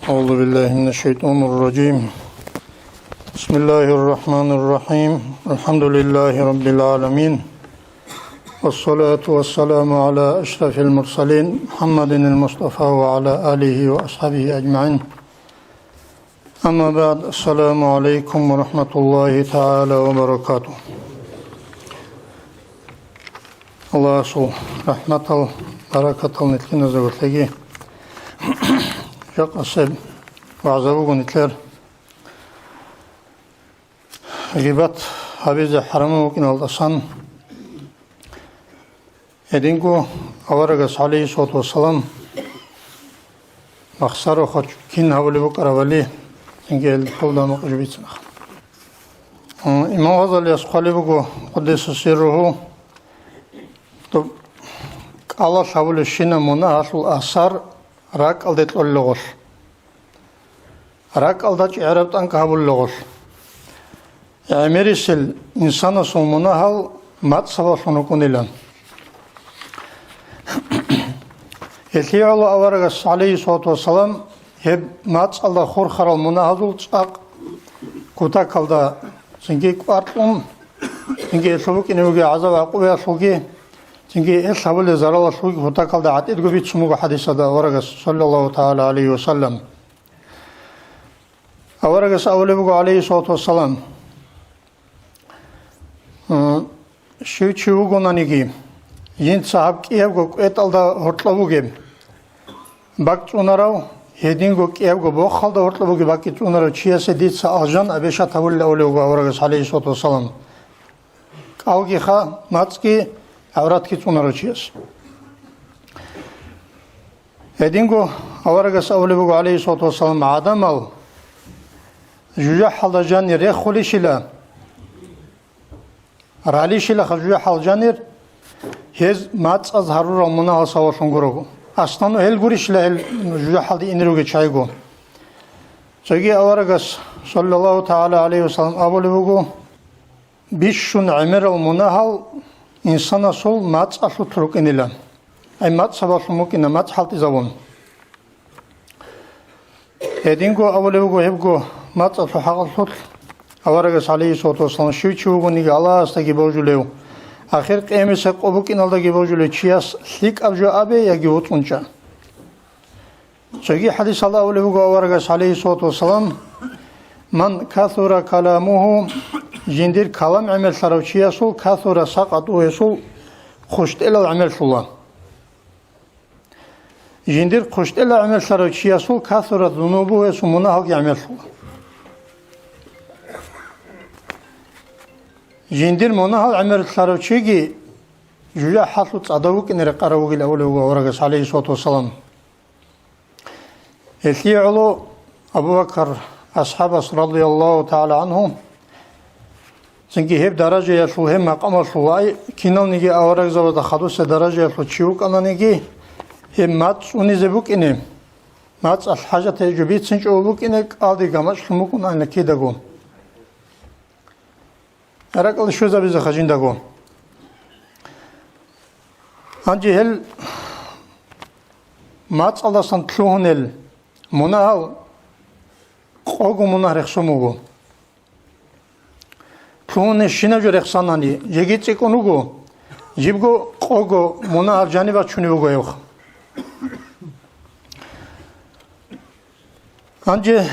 أعوذ بالله من الشيطان الرجيم. بسم الله الرحمن الرحيم. الحمد لله رب العالمين، والصلاة والسلام على أشرف المرسلين محمد المصطفى وعلى آله وأصحابه أجمعين. أما بعد، السلام عليكم ورحمة الله تعالى وبركاته. الله سو رحمة بركة نتلنا زغرتكي Çok asıl vaazı günler gıybet habize haramı bugün aldasan edingo avaragas aleyhissalatu vesselam maksaro hoç kin havli bu karavali engel kullanmak üzere. İmam Gazali asqali bu kuddesi sirruhu to Allah havli şina mona asıl asar rak aldet ollogol. Rak aldaç Arap'tan kabullogol. Emerisil insana sonuna hal mat sabahını kunilan. Elhiyolu avaragas aleyhissalatu vesselam hep mat Allah khur kharal munahazul çaq kuta kalda çünkü kvartun çünkü sobuk inuge azava quvya sugi çünkü eshabul zarala sugi kuta kalda atit gubit sumuga hadisada avaragas sallallahu taala aleyhi ve sellem avaragas avlebu aleyhissalatu vesselam şu çugunanigi yin sahab kiyevgo etalda hortlavuge bak onarav hedingo kiyevgo bo khalda hortlavuge bak onarav çiyase ditsa aljan abesha tavulle olevu avaragas aleyhissalatu vesselam avgi kha matski avrat ki onarav çiyas hedingo avaragas avlevu aleyhissalatu vesselam adam al juja halajan rekhulishila ralishila khajuja haljanir hez mat az harura muna asawashun gorogu aslan el gurishla el juja haldi iniruge chaygo sogi avaragas sallallahu taala aleyhi ve sellem abolugu bishun amiral munahal insana sol mat asu turuk inilan ay mat sabashun mukina mat halti zavon edingo abolugu hebgo mat asu haqal sut avaragas aleyhissalatu vesselam şu çuğuni Allah astagi bojulev ahir qiyamese qobukin aldagi bojule çiyas lik avjo abe yagi otunca sogi hadis Allah olevu avaragas aleyhissalatu vesselam man kathura kalamuhu jindir kalam amel sarav çiyasul kathura saqat usul khushtela amel sulan jindir khushtela amel sarav çiyasul kathura zunubu ve sumuna hal amel sulan jindir mona hal amel sarıçıgi juya hasut adavuk inere qarawugil awlu avaragas aleyhissalatu vesselam elhiyulu Abu Bakr ashabas radıyallahu taala anhum çünkü hep derece yasul hem makam sulay kinanigi avaragas zavada khadusa derece yasul çiuk ananigi hem mat unizebuk ine mat al haja tecrübit sinç oluk ine aldi gamaç lumukun anne kidagon Arakal şuza bize hacinde go. Anci hel mat Allah'tan tluhunel munahal qogu munah reksomugo. Tluhune şina jo reksanani yegitse konugo. Jibgo qogu munah janiba çunigo yok. Anci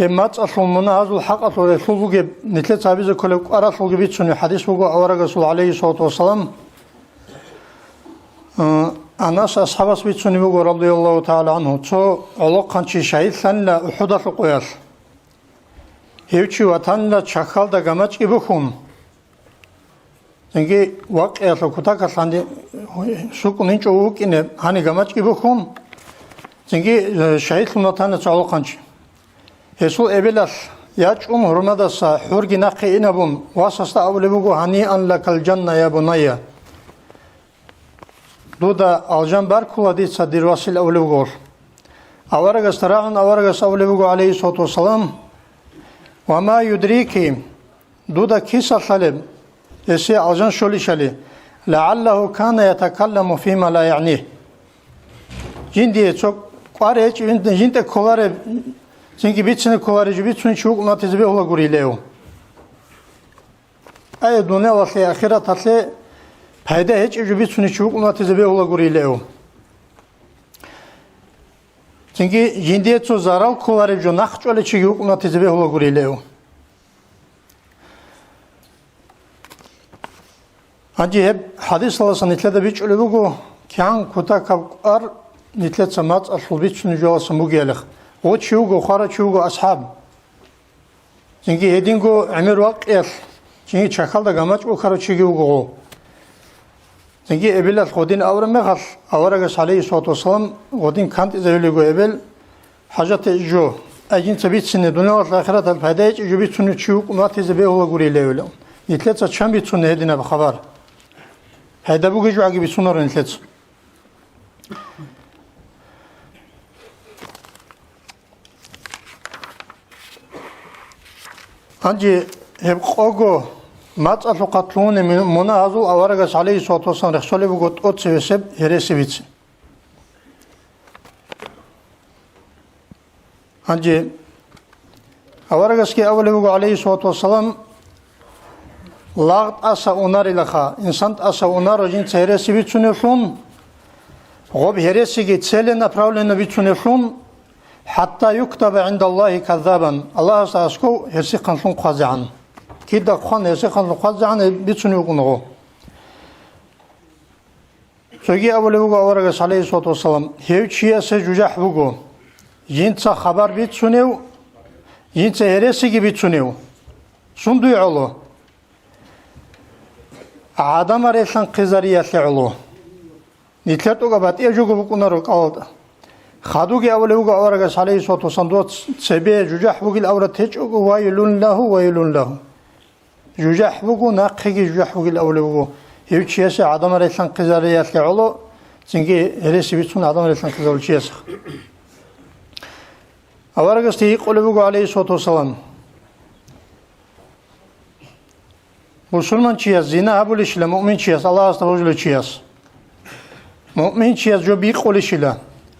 mat asumuna azul haq asul resuluge nitle tabize kolek arasul gibi sunu hadis bu avaragas aleyhissalatu vesselam anas ashabas bit sunu bu radıyallahu taala anhu ço Allah kançı şahit senle Uhud'a qoyar hevçi vatanla çakalda gamaç gibi xun çünkü vaqiyatla kutaka sandi sukunun çoğuk ine hani gamaç gibi xun çünkü şahit sunatana çalo kançı Hesul ebelas yaç hurmadasa hurgina qinabun wasasta avlebugu hani an lakal janna ya bunayya duda aljan bar kuladi sadir wasil avlebugu avaragas tarağın avaragas avlebugu aleyhissalatu vesselam ve ma yudriki duda kisa salim esi aljan şolişali la'allahu kana yetekallamu fima la ya'nih Jindiye çok Pare gente colare çünkü bitsin colare bitsin çok natice ola gurileo. Ay dünya ve ahiret atlı payda hiç bitsin çok natice ola gurileo. Çünkü gente to zaral colare jo nakçole çok natice ola gurileo. Hacı hep hadis alasın itlede bir çölü bu kan kuta kapar nitlet samat asıl bir çölü jolasın bu gelik. O çuğu khara çuğu ashab. Çünkü hedingo emir vakit. Çünkü çakal da gamaç o khara çuğu. Çünkü ebilat kodin avramme khas. Avragas aleyhissalatu vesselam kodin kant izevli go ebel hacate jo. Ajin sabitsini dünya ve ahiret al fayda jo bitsunu çuğu natize be ola gurile öyle. Nitlet çam bitsunu hedine be haber. هذا بوجي جو عقب سونر نتلت. أنجي هب قاعو مات أفقاتلون من منازل أورجس عليه الصلاة والسلام رسول بقول أتسبب هرسبيت. أنجي أورجس كي أول بقول عليه الصلاة والسلام Lağt asa onar ilaha, insan asa onar ojin heresi bitsunefun, gob heresi gitsele направлено bitsunefun, hatta yuktaba indallahi kazzaban. Allah asko heresi kansun qazi'an. Kida khan heresi kansun qazi'an bitsunefun. Sögi avle bugu avaraga sallallahu vesselam hevçiye se cujah bugu. Yinsa haber bitsunev, yinsa heresi gibi bitsunev. Sundu yolu. Adam arasın kızariyası olu. Nitlet o kadar ecuk bu konuları kaldı. Xadu ki avle bu avraga salih sotu sandot sebe cujah bu gil avrat hiç o vaylun lahu. Cujah bu naqi cujah bu gil avle bu. Hiç şeyse adam arasın kızariyası olu. Çünkü heresi bitsun adam arasın kızariyası. Avraga steyik olu bu aleyhi sotu salam. Müslüman çiyaz, zina habul işle, mümin çiyaz, Allah astagfirullah çiyaz. Mümin çiyaz, jo bir kol işle.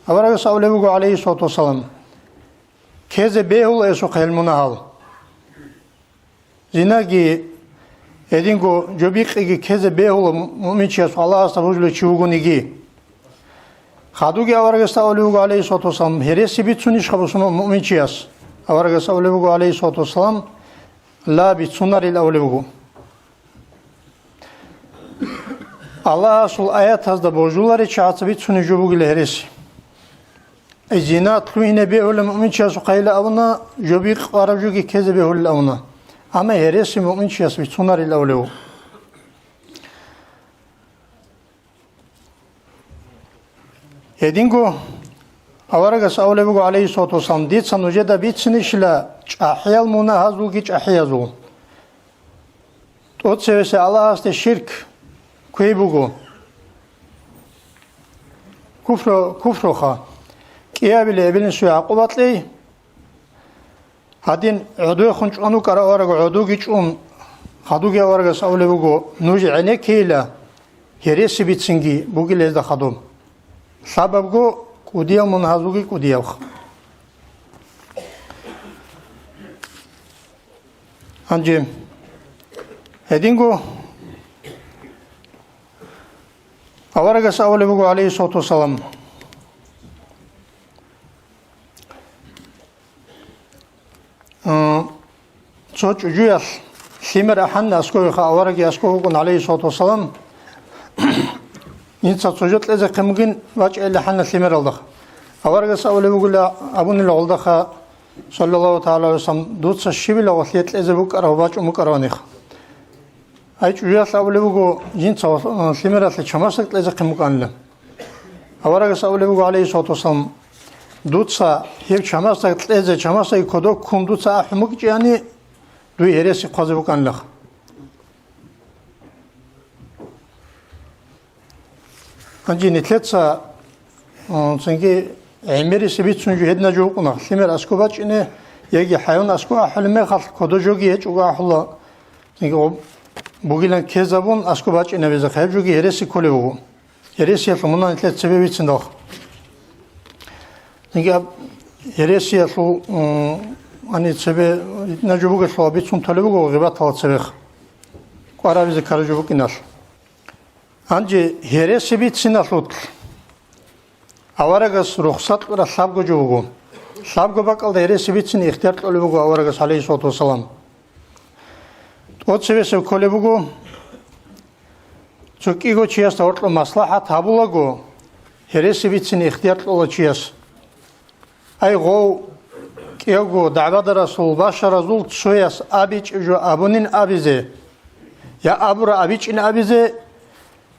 Avaraga savlevugu aleyhissalatu vesselam. Keze behul esuk helmuna hal. Zina ki, edingo, jo bir ki keze behul mümin çiyaz, Allah astagfirullah çivugun igi. Khadu ki avaraga savlevugu aleyhissalatu vesselam, heresi bitsun iş kabusunu mümin çiyaz. Avaraga savlevugu aleyhissalatu vesselam, la bitsunar il avlevugu. Allah asul ayet hazda borcular içi atıbit sunucu bu gile heresi. Zina tluhine be öyle mümin çiyasu kayla avuna jobik arabcu ki keze be öyle avuna. Ama heresi mümin çiyasu bit sunar ila öyle o. Edingo avaragas avle bu aleyhissalatu vesselam dit sanuce da bitsin işle ahiyal muna hazu ki ahiyazu. Ot sevese Allah hasta şirk Kuybugu kufroha kiya bile ebilin suya kubatli hadin udu khunç onu kara oraga udu giçum hadu ge oraga savle bugu nuji ane kila heresi bitsingi bugile de hadum sababgo kudiya mun hazugi kudiya anjem hedingo Avaraga savle bugu aleyhissalatu vesselam. Çoç ucuyas simer ahanna askoy kha avaraga askoy gun aleyhissalatu vesselam. İnsan çocuk leze kımgın vaç elle hanna simer aldık. Avaraga savle bugu la abun il oldu kha sallallahu taala ve sellem dutsa şibila vasiyet leze bu kara vaç umuk aranih. Ayç uyas avle bugu jinsa simerasle çamasak leze kımkanlı. Avaraga savle bugu aleyhissalatu vesselam dutsa hev çamasak leze çamasak kodok kum dutsa ahmuk yani duy heresi qazı bukanlı. Anji nitletsa çünkü emirisi bitsuncu hedna joquna simer askobaç ne yegi hayvan asko ahlme khal kodo jogi hiç uga ahla çünkü o bugün kezabun askobaç ne bize hayv jogi heresi kole bu heresi yapımından nitlet sebebi için de زنگی هرسی اصل آنی سبه نجوبه شوابی چون طلبه گو غیبت حال سبخ قرار ذکر جوبه کنار آنجا هرسی بیت سیناسود آوارگس رخصت را سب گو جوبه سب گو بکل هرسی بیت سین اختیار طلبه گو آوارگس علیه صلوات و سلام ات سبه سب کلی بگو چوکی گو چیست ارتل مصلحت هبولا گو هرسی بیت سین اختیار طلبه چیست ای گو کیا گو دعوت رسول باش رسول سویس آبیچ جو آبونین آبیزه یا آبورا آبیچ این آبیزه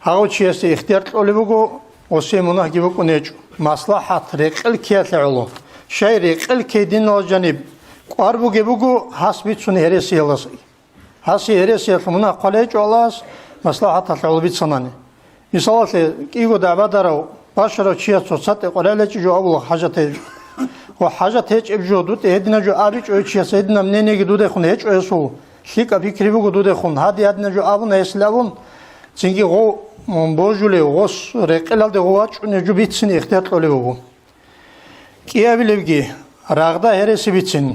هاو چیست اختیار طلبه بگو وسی مناه گی بگو نیچ مصلحت رقل کیت علو شای رقل کی دین الجانب قار بگو حس بیت سون هرسی هلاسی حسی هرسی مناه قلیج علاس مصلحت علو بیت سنانی مثلا کیگو دعوت رو باش رو چیست صد قلیج جو آبول حاجت و حاجت هیچ ابجودت هدینا جو آبیچ او چیست هدینا منی گدوده خون هیچ اوسو خیک فکری بگو دوده خون هدی هدینا جو آبون اسلامون چنگی گو بوجوله غوس رقل ده غواچ نجو بیتسین اختیار طلبه بگو کیا بیلگی راغدا هرسی بیتسین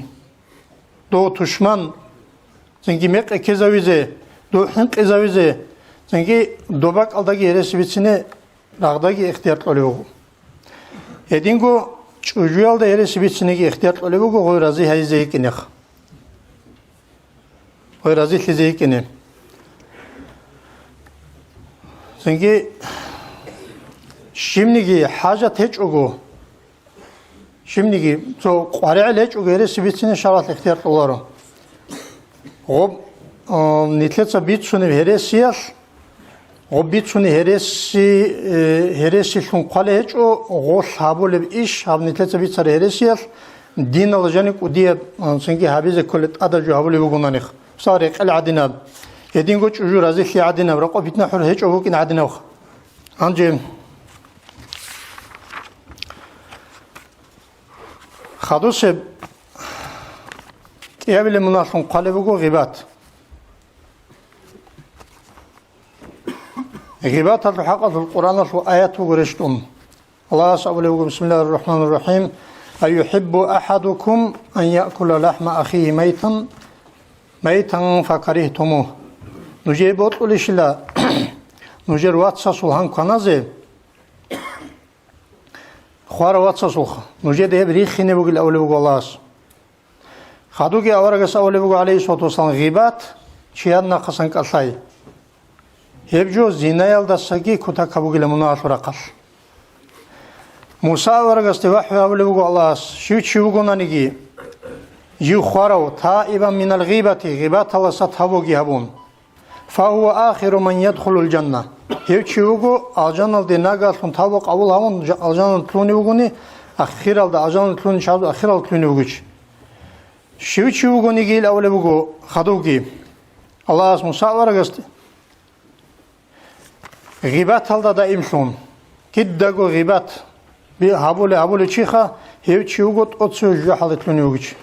دو تشمن چنگی مق کزاویزه دو حنق کزاویزه چنگی دوباک aldagi هرسی بیتسینه راغدagi اختیار طلبه بگو هدینگو چوجوال ده هرسی بیتسینه اختیار طلبه بگو غوی رازی هایزه کنه غوی رازی خیزه کنه çünkü şimdiki hacet hiç ogu şimdiki so qara'le hiç ogu resi bitsin şarat ihtiyar olarım o nitletsa bitsuni heresiyas o bitsuni heresi şun qale hiç o sabule iş hab nitletsa bitsar heresiyas din alacağını diye çünkü habize kullet adaju habule bugunanik sarık el adinab يدين قوش أجور هذه في عدنا ورقوا بيتنا حر هيك أبوك إن عدنا وخ أنجم خدوس كيابل مناسون قلبه غيبات غيبات هذا الحق في القرآن والآيات وقرشتم الله سأقول بسم الله الرحمن الرحيم أيحب أحدكم أن يأكل لحم أخيه ميتا فكرهتموه نوجه بطلشلا نوجه رواتسا سلحان کنازه خوار رواتسا سلخ نوجه ده بريخي نبوغل أولي بغو الله خادوكي أورغس أولي بغو عليه الصلاة والسلام غيبات چياد ناقصان كالساي هبجو زينا يالدساكي كتا كبوغل مناعش ورقل موسى أورغس توحي أولي بغو الله شو بغو نانيكي يو خوارو تائبا من الغيبة غيبات الله ستهبوغي هبون فهو آخر من يدخل الجنة هيك يوجو الجنة دي ناقصون تابق أول هون الجنة تلوني وجوني أخير على الجنة تلوني شاب أخير على تلوني وجوش شو يوجو نيجي أول وجو خدوجي الله اسمه سأور قصدي غيبات هذا دائم شون كده جو غيبات بهابول شيخة هيك يوجو أتصو جوا حالة تلوني وجوش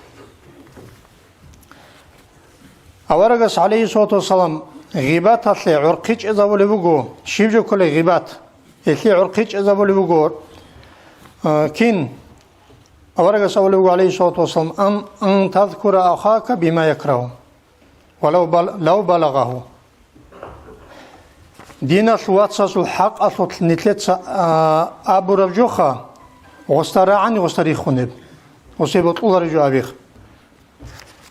أورغس عليه الصلاة والسلام غيبات هتلي عرقيج إذا بولي بقول شيبجو كل غيبات هتلي عرقيج إذا بولي بقول كين أورغس أولي بقول عليه الصلاة والسلام أن تذكر أخاك بما يكره لو بلغه دينا شوات ساسو الحق أصل نتلت أبو رجوخا وستراعني وستريخونب وسيبط الله رجو أبيخ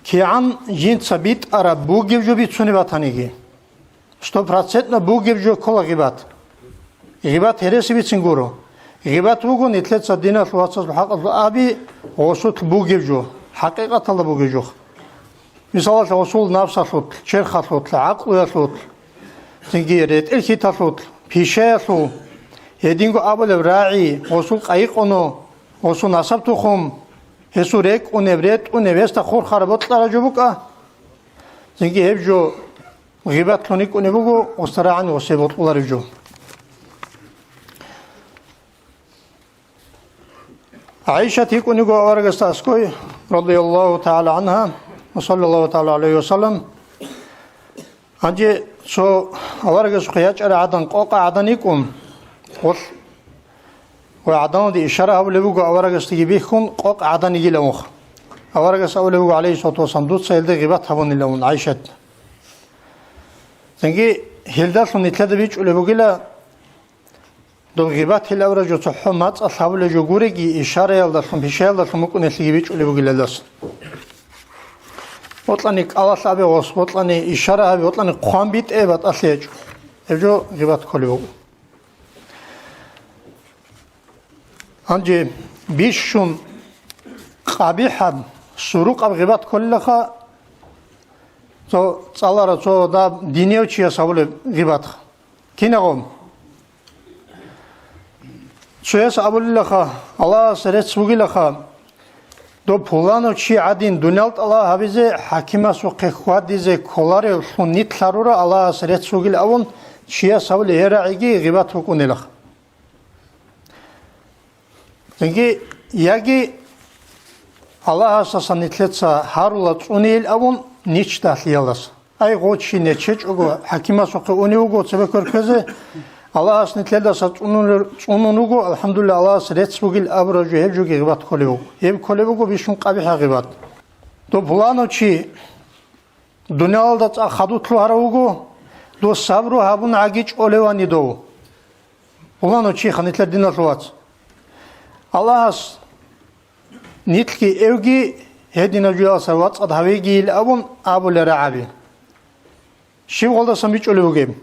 كيان جين سبيت أرا بوجيب جو بيت سوني باتانيجي 100% بوجيب جو كل غيبات غيبات هرسي بيت سنغورو غيبات بوجو نتلت سدينا شواتس بحق أبي وصوت بوجيب جو حقيقة الله بوجيب جو مثلا وصول نفس صوت شرخ صوت عقل صوت تنجيرت الكيت صوت بيشة صوت يدينغو أبل راعي وصول قايقونو وصول نصبتهم هسورك ونبرت ونبست خور خرابات لا رجبوكا زنجي هبجو غيبات لونيك ونبوكو وستراعن وسيبوت الله رجو عائشة تيكو نيكو أورغستا أسكوي رضي الله تعالى عنها وصلى الله تعالى عليه وسلم أنجي سو أورغس خياج أرى عدن قوقع عدن يكون وعدان دي إشارة أول لبوجو أورجس تيجي بيكون قق عدان يجي لمخ أورجس أول لبوجو عليه صوت وصندوق سيلد غيبات هبون اللون عايشت تنجي هيلداس نتلاد بيج لبوجي لا دو غيبات هلا ورجو صحمات أصحاب الجوجوري إشارة يلداس بيشيل داس ممكن يسيجي بيج لبوجي لاس وطلعني الله سابي وص وطلعني إشارة هبي وطلعني قام بيت إبات أسيج إجو غيبات كله أنجي بيشون قبيحة سروق أبغيبات كلها تو صالرا تو دا دينيو تشيا ساول غيبات كينغوم شويس أبول لخا الله سرت سوغي لخا دو بولانو تشي عدين دونالت الله هبيزه حكيمة سوق خواد ديزه كولاري سنيت لارورا الله سرت سوغي لأون تشيا ساول هراعيجي غيبات وكوني لخ çünkü yagi Allah asasa nitletsa harulat unil avun niç dahliyalas. Ay goçi neçeç ugo hakima soqe uni ugo sebe körkeze Allah as nitledasa unun ugo alhamdulillah Allah sret bugil abraju hevju gibat kolevu. Hev kolevu bişun qabiha gibat. To bulano çi dunyalda xadutlu harugo do sabru habun agiç olevani do. Bulano çi xanitler dinatluat. Allah'as nitki evgi hedina juyasa vat ad havegi il abun abulere abi. Şimdi olda samiç ölüvugem.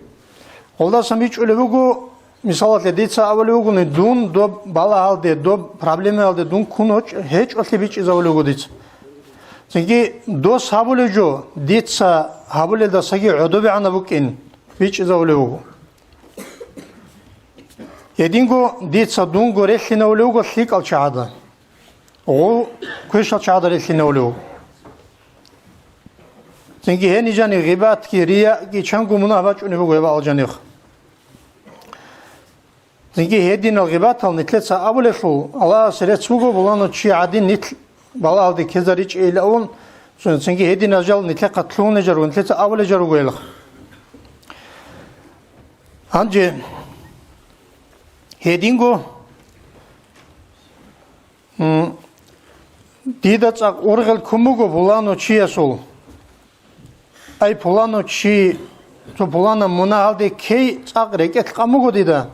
Olda samiç ölüvugu misalat editsa avuluvugunu dun do bala alde do problemi alde dun kunoç hiç otlibiç izavulugu dit. Çünkü do sabulucu ditsa habule da sagi udubi anabukin biç izavulugu. Единго деца дунго решли на улюго сликал чада. О, кушал чада решли на улюго. Çünkü heni cani gıbat ki riya ki çangu munahbaç unibu gıba alcanıq. Çünkü hedin al gıbat al nitletsa abulefu Allah seret sugu bulano çi adin nit bala aldı kezar iç eyle on. Çünkü hedin ajal nitle katluğun ecaru nitletsa abulecaru gıyalıq. Anca Hedingo didatsak orgel kumugo bulano chiasol. Ay bulano chi to bulana muna alde key tsak reket kamugo dida.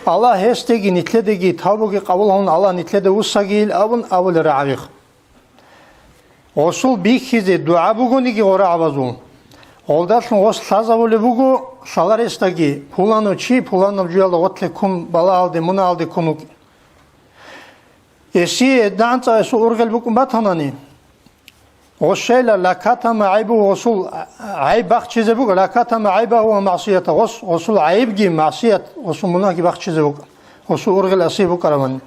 Allah hestegi nitledegi tabugi qabul hon Allah nitlede usagil avun avul ra'avik. Osul bihize dua bugunigi ora avazun. Oldarsın os sazavule bugu salarestagi pulano chi pulano juyalda otle kun bala aldı muna aldı kunuk. Esi danca su urgel bukum batanani. O şeyler lakata ma'aybu osul ayb bakçize bugu lakata ma'ayba huwa ma'siyata osul ayb gi ma'siyat osul muna gi bakçize bugu. Osul urgel asi bu karaman.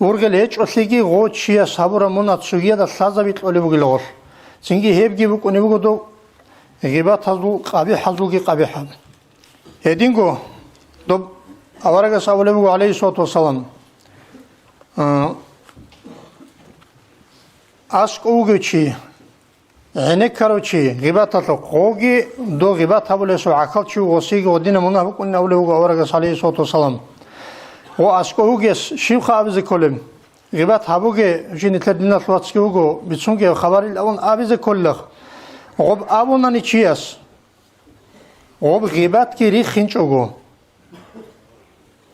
Urgel hiç osligi go chiya sabura muna tsugiya da sazavit ole bugu lor. Çünkü hep gi bugu ne bugu do غيبات هذو قبيح هذو قبيح هدينغو دب أورجا سأولبو عليه الصلاة والسلام أسق أوجي عينك كروشي غيبات هذو قوجي دو غيبات هبول سو عقل شو وسيج ودينا منا بكون أولبو أورجا عليه الصلاة والسلام وأسق أوجي شيخ أبز كلم غيبات هبوجي جين تلدينا ثلاث كيوجو بتسونجي خبر الأول أبز كله غب أبونا نيشياس غب غيبات كي ريخ خنشوغو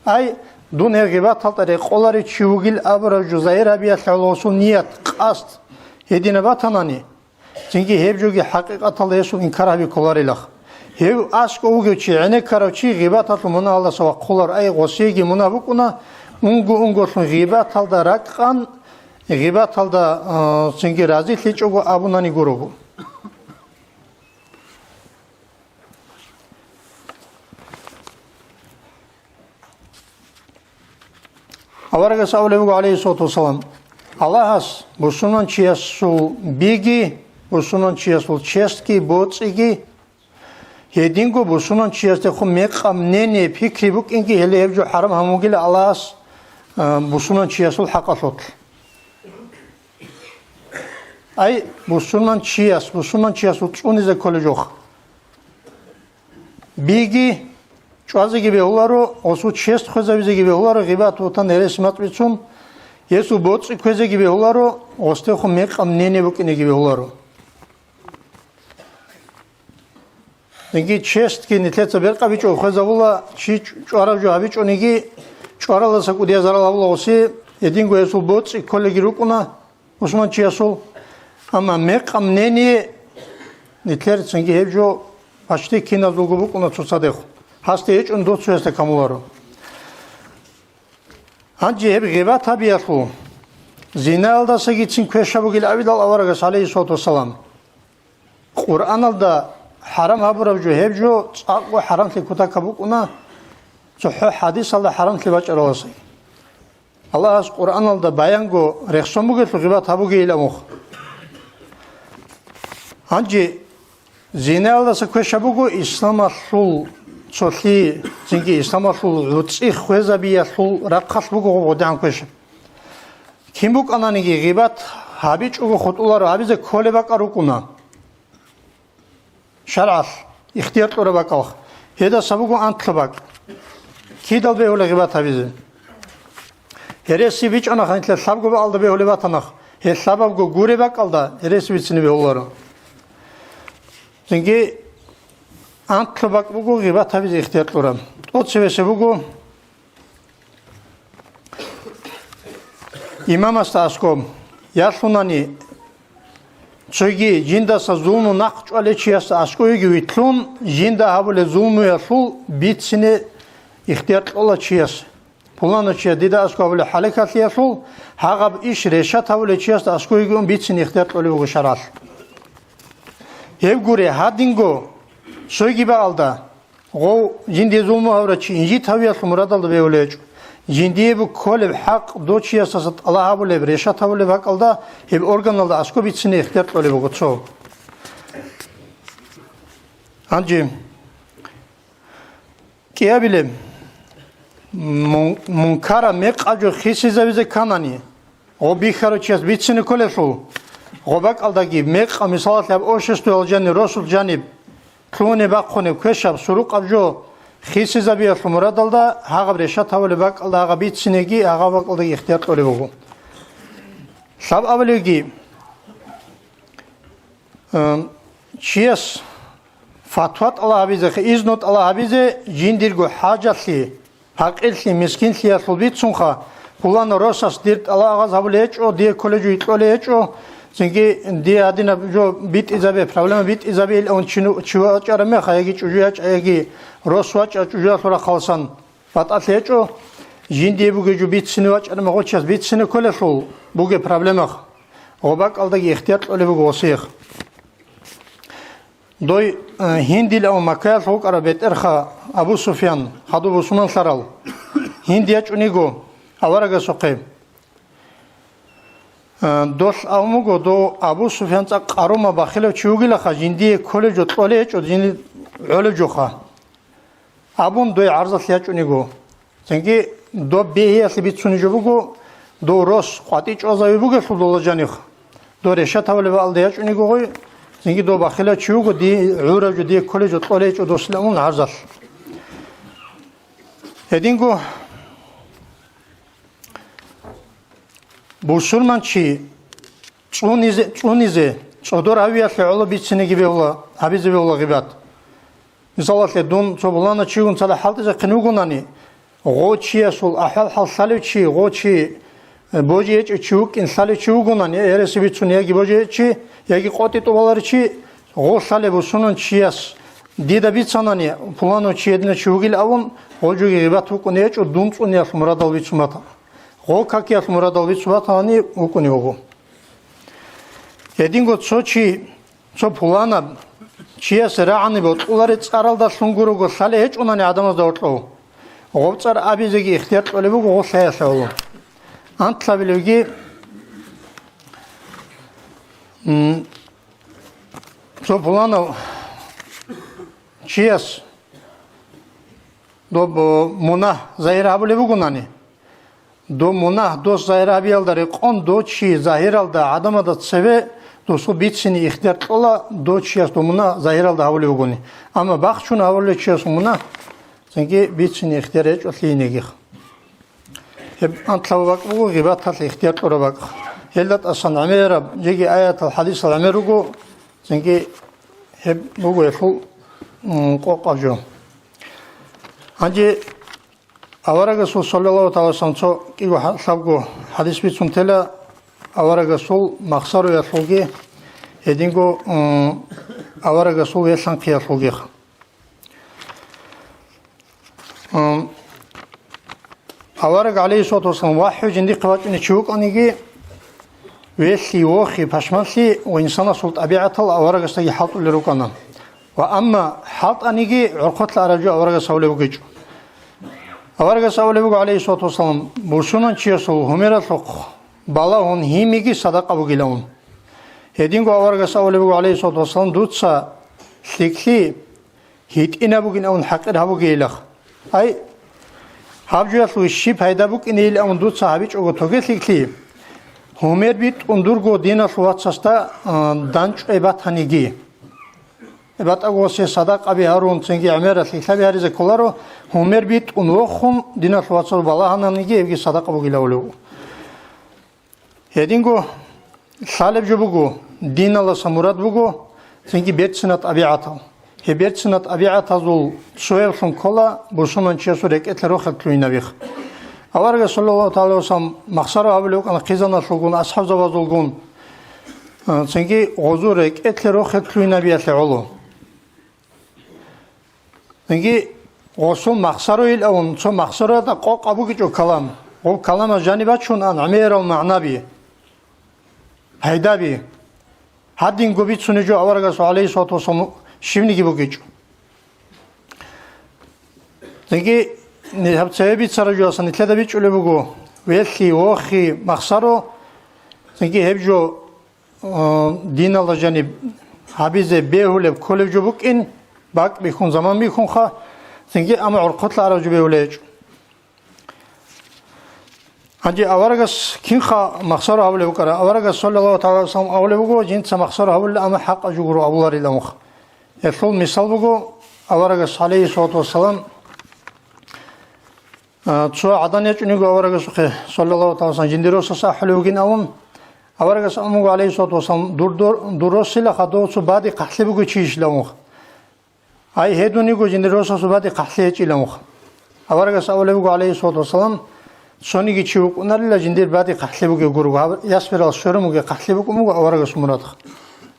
أي دون غيبات هالطريق قولاري تشوغيل أبرا جزائر أبيات لعلوصو نيات قاست هدينا باتناني çünkü hevjogi haqiqat Allah yesu inkar abi kolari laq hev aşk oğuçi ene karoçi gıbat atlı muna Allah sava qolar ay gosiygi muna bukuna ungu sun gıbat alda rakqan gıbat alda çünkü razı hiç oğu abunani gurugu Avaraga savlebu aleyhissalatu vesselam Allahas busunon chiasul bigi busunon chiasul chestki botsigi hedingo busunon chiaste khum meqam nene fikri buk ingi hele evju haram hamugile Allahas busunon chiasul haqasot ay busunon chiasul unize kolejox bigi ჭვაზე გიბეულარო ოსუ ჩესტ ხეზავიზე გიბეულარო ღიბათ უთან ერესმატ ვიცუმ იესუ ბოწი ქეზე გიბეულარო ოსტეხო მეყამ ნენებო კინე გიბეულარო ნიგი ჩესტ კინე თეცა ბერყავიჭო ხეზავულა ჩი ჭვარავჯო ავიჭო ნიგი ჭვარალა საკუდია ზარალა ოსი ედინგო იესუ ბოწი კოლეგი რუკუნა ოსმან ჩიასო ამა მეყამ ნენი ნიტლერც ნიგი ებჯო აშტი კინა ზუგუბუ კუნა ცოცადეხო ჰასტე ეჭონ დოცუესტე კამულარო ანჯი ებღება თაბიახო ზინალდა საგიცინ ქვეშაბუგილ ავიდალ ავარაგას ალეისოთო სალამ ყურანალდა حرام هبرج هبجو أقوى حرام في كتاب كبوكنا صحيح حديث الله حرام في بچ راسي الله از قرآن الله بيانگو رخصمو گه غیبت هبوگه إلى مخ هنجي زينة الله سكوشبوگو إسلام الشول صلي زنگي إسلام الشول لطسي خوزا بيا شول رقص بوگو ودان كوش كم بوك أنا نيجي غیبت هبيج اوگو خود الله رو هبيز كله بقرو كنا شرعه اختیار تو رو بکاخ هدا سبکو انت لباک کی دل به اولی غیبت هیزه هرسی بیچ آنها خنیت لسبکو به آلده به اولی باتناخ هر سبکو گوری بک آلده هرسی بیچنی به اولارو زنگی انت لباک بگو غیبت هیزه اختیار تو رم اوت سویسه بگو امام است اسکم یاسونانی چوگی جنداسا زولمو نقش علچیاست اسکویگی ویتلون جندا هبل زولمو یاسول بیتسینه اختیار الله چیاست پولانو چیا دیده اسکویل حرکت یاسول هاغب ایش رشات هبل چیاست اسکویگی اون بیتسینه اختیار الله بگو شرال هفگوری هادینگو سوگی با آلدا او جندی زولمو هبل چی اینجی تاویاست مراد آلدا بیولیج جندی bu kol hak doçiya sasat Allah bule reşat bule bakalda hep organlarda asko bitsine ihtiyar böyle bu ço. Anci kiya bile munkara meqajo khisiza bize kanani o bixaro çiz bitsine koleşo o bakaldagi meqa misalat lab oşesto olcanı Rasul canib klone bakone köşab suruk avjo خیسی زبیه شماره دلده هاغ برشت هولی باق الده هاغ بیت سینگی هاغ باق الده اختیار کولی بگو سب اولیگی چیز فتوات الله حبیزه خی ایزنوت الله حبیزه جندیرگو حاجتلی حقیللی مسکینلی اصل بیت سونخا پولان روساس دیرد الله آغاز هولی هچ او دیه کلیجو ایتولی هچ او çünkü diye adına jo bit izabe problem bit izabe il on çuva açarım khayagi çuju aç ayagi roswaç çuju sonra khalsan fatat heço jindi bu gücü bitsini açarım o çaz bitsini koleşol bu ge problem o bak aldagi ihtiyat öyle bu gosih doy hindil o makal hok arabet erha Abu Sufyan hadu Osman saral hindiyaç unigo avaraga soqe دوش آموگو دو ابو سفیان تا قارو ما بخیل چوگی لخا جندی کلی جو طوله چو جندی علی جو خا ابون دوی عرضت لیا چونی گو چنگی دو بیهی اصلی بیت سونی جو بگو دو روز قاطی چو ازاوی بگو خود دولا جانی خا دو رشت حولی با الده چونی گو گوی چنگی دو بخیل چوگو دی عوره جو دی کلی جو طوله چو دو سلمون عرضت هدین گو Musulman çi çunize çodor aviyatla ola bitsine gibi ola abize be ola gibat misalatla don çobolana çigun sala haltıza kınugunani o çiya sol ahal hal salı çi o çi boje çiuk insali çiugunani eresi bitsune gibi boje çi yagi qoti tobalar çi o sale bu sunun çiyas dida bitsanani plano çiyedine çiugil avun hoju gibat hukune ço dunçune muradal bitsumata о как я мурадович ватани укуни ого единго чочи чо пулана чия сраани бот улари царалда сунгурого сале эч унани адамаз да ортло оғовцар абизеги ихтияр толебу го саясаулу антлабилеги чо пулана чияс до муна заирабулебу гунани до мунах до зайрабиялдари қон до чи захиралда адамада цеве досу битсини ихтияр қола до чияс до муна захиралда хавли угуни ама бахчун хавли чияс муна زنگی بیچین اختیارش اصلینگی. هب انطلباق بگو غیبت هست اختیار کرده بگ. هلت اصلا عمر جگی آیات الحدیث العمر بگو زنگی هب بگو افو قاقاجو. هنجی اوارا رسول صلی الله تعالی وسلم چو کیگو سبگو حدیث بیچون تلا اوارا رسول مخصر و یسولگی هدینگو اوارا رسول یسان قیاسولگی. اوارق عليه الصلاة والسلام واحد جندي قوات نشوك أنيجي ويسي وخي باشمالسي وإنسان صلت أبيعة اوارق استجي حاط لروكنا وأما حاط أنيجي عقد الأرجو اوارق سولي وجيجو اوارق سولي وجو عليه الصلاة والسلام برسونا تشيسول هميرة لق بالاون هيميجي صدق أبو جلون هدينغو اوارق سولي وجو عليه الصلاة والسلام دوتسا سلكلي هيت إن أبو جلون حق أبو جيلخ أي Havcıya suişi payda buk inil undut sahibi çok toge sikli. Homer bit undurgo dina suvatsasta danç ebat hanigi. Ebat agose sadak abi harun sengi amera sikli harize kolaro Homer bit unwokhum dina suvatsal bala hanigi evgi sadak abu gilawlu. Hedingo salib jubugo dina la samurat bugo sengi betsinat abiatal. Hebert sinat abiat azul soel son kola bursuman çesurek etler xatluyna bix. Avarga sallallahu aleyhi ve sellem maqsara abluk an qizana şulgun ashab zavazulgun. Çünkü huzurek etler xatluyna biyatli olu. Çünkü osul maqsara il avun so maqsara da qoq abu gijo kalam. O kalama janibat şun an amir al ma'nabi. Haydabi. Haddin gobit sunucu avarga sallallahu aleyhi ve sellem Şimdi gibi geçiyor. Çünkü hep sebebi sarıcıyorsan itle bir öyle bu. Velki ohi maksaro. Çünkü hep jo din alacağını habize behule kolejo bukin bak bir kun zaman bir kun ha. Çünkü ama orkutla aracı behule. Hadi avaragas kinha maksaro avle bukara. Avaragas sallallahu aleyhi ve sellem avle buko cinsa maksaro avle ama hak ajuguru abular ile muh. Esol misal bugu avaragas aleyhissalatu vesselam çoğu adanet unigo avaragas sallallahu aleyhi ve sellem jindirosa sahulugin avun avaragas amugo aleyhissalatu vesselam durosila hadosu badi qahli bugu çişlamuq ay hedunigo jindirosa su badi qahli çilamuq avaragas avlebugo aleyhissalatu vesselam sonigi çivuk unarilla jindir badi qahli bugu gurugo yasbiral şorumugo qahli bugu mugo avaragas muratıq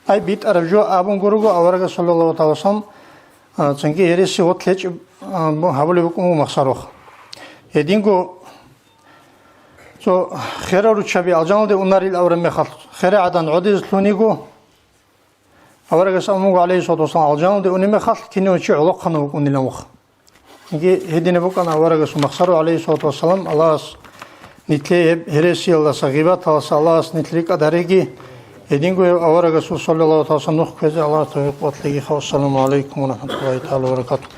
Ay bit arabjo abun gurugo avaraga sallallahu aleyhi ve sellem çünkü herisi otleç bu havle bukumu maksarok. Edingo so khera ruchabi aljanalde unaril avramme khal khera adan udiz lunigo avaraga sallallahu aleyhi ve sellem aljanalde unime khal kini uchi uluq kanu unilamuq. Çünkü hedine bukan avaraga maksaro aleyhi ve sellem Allah'as nitle herisi Allah sagibat Allah nitlik adaregi Edingo avara Rasul sallallahu aleyhi ve sellem nuh keze Allah tevfik vatliği. Assalamu aleykum ve rahmetullahi teala ve berekatuhu.